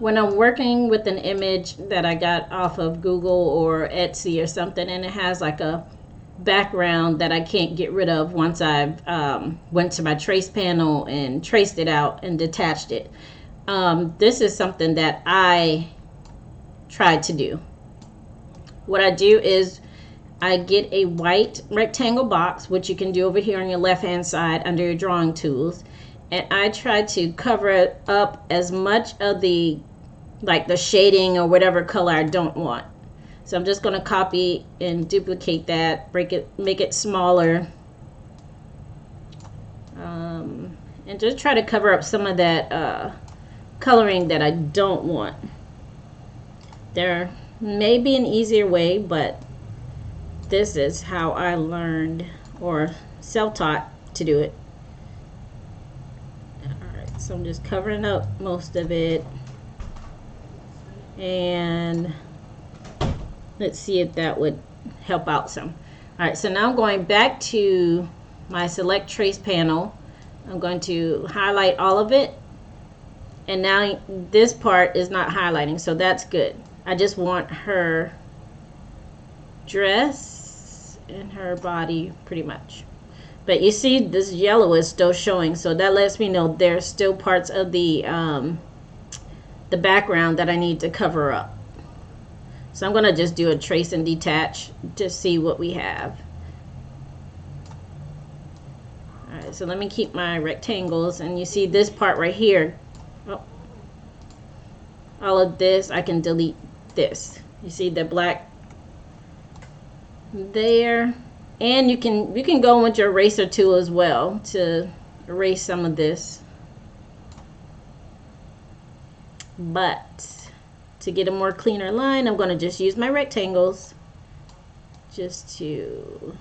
when I'm working with an image that I got off of Google or Etsy or something, and it has like a background that I can't get rid of once I've went to my trace panel and traced it out and detached it. This is something that I tried to do. What I do is I get a white rectangle box, which you can do over here on your left hand side under your drawing tools, and I try to cover it up as much of the like the shading or whatever color I don't want. So I'm just going to copy and duplicate that, break it, make it smaller, and just try to cover up some of that coloring that I don't want. There may be an easier way, but this is how I learned or self-taught to do it. Alright, so I'm just covering up most of it. And let's see if that would help out some. Alright, so now I'm going back to my select trace panel. I'm going to highlight all of it. And now this part is not highlighting, so that's good. I just want her dress and her body pretty much. But you see this yellow is still showing, so that lets me know there's still parts of the background that I need to cover up. So I'm going to just do a trace and detach to see what we have. Alright, so let me keep my rectangles, and you see this part right here. Oh, all of this, I can delete this. You see the black there, and you can go with your eraser tool as well to erase some of this. But to get a more cleaner line, I'm going to just use my rectangles just to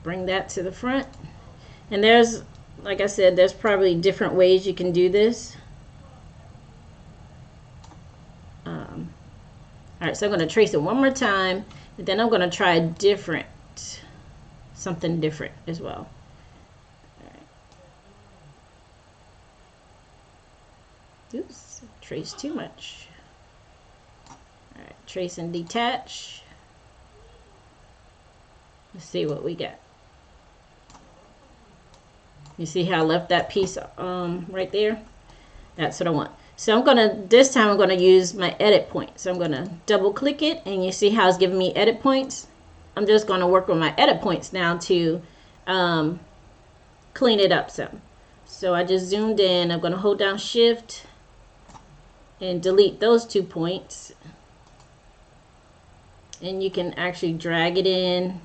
bring that to the front. And there's, like I said, there's probably different ways you can do this. Alright, so I'm going to trace it one more time, and then I'm going to try something different as well. Oops, trace too much. Alright, trace and detach. Let's see what we got. You see how I left that piece right there? That's what I want. So this time I'm gonna use my edit point. So I'm gonna double click it, and you see how it's giving me edit points. I'm just gonna work with my edit points now to clean it up some. So I just zoomed in. I'm gonna hold down Shift and delete those 2 points, and you can actually drag it in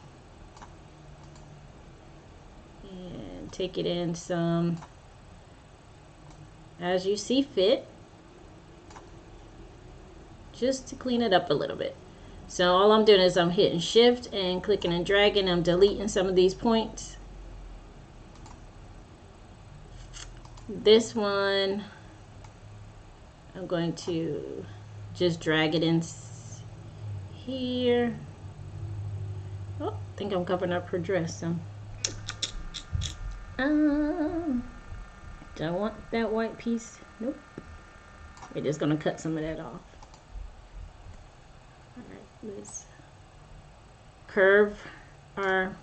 and take it in some as you see fit, just to clean it up a little bit. So all I'm doing is I'm hitting Shift and clicking and dragging. I'm deleting some of these points. This one I'm going to just drag it in here. Oh, I think I'm covering up her dress some. Do I want that white piece? Nope. We're just gonna cut some of that off. Alright, let's curve our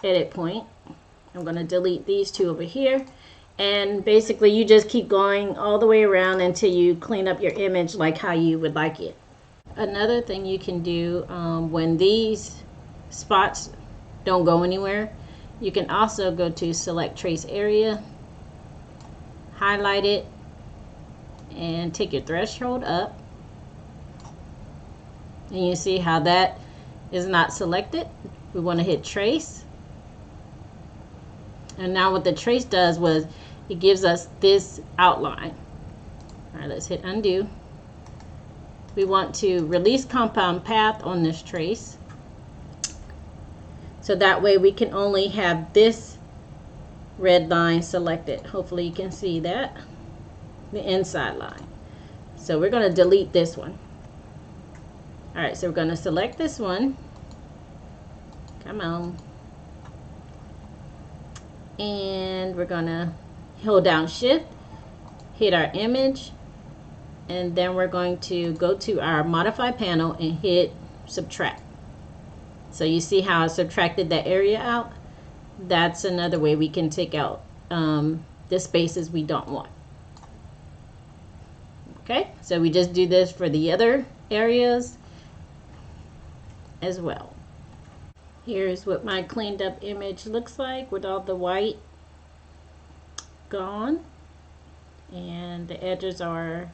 edit point. I'm gonna delete these 2 over here. And basically you just keep going all the way around until you clean up your image like how you would like it. Another thing you can do when these spots don't go anywhere, you can also go to select trace area, highlight it, and take your threshold up. And you see how that is not selected. We want to hit trace. And now what the trace does was it gives us this outline. All right, let's hit undo. We want to release compound path on this trace. So that way we can only have this red line selected. Hopefully you can see that, the inside line. So we're going to delete this one. All right, so we're going to select this one. Come on. And we're going to hold down shift, hit our image, and then we're going to go to our modify panel and hit subtract. So you see how I subtracted that area out? That's another way we can take out the spaces we don't want. Okay, so we just do this for the other areas as well. Here's what my cleaned up image looks like with all the white gone, and the edges are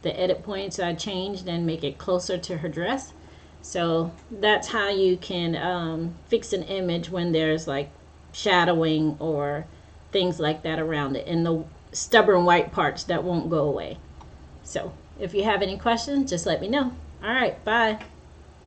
the edit points I changed and make it closer to her dress. So that's how you can fix an image when there's like shadowing or things like that around it, and the stubborn white parts that won't go away. So if you have any questions, just let me know. All right, bye.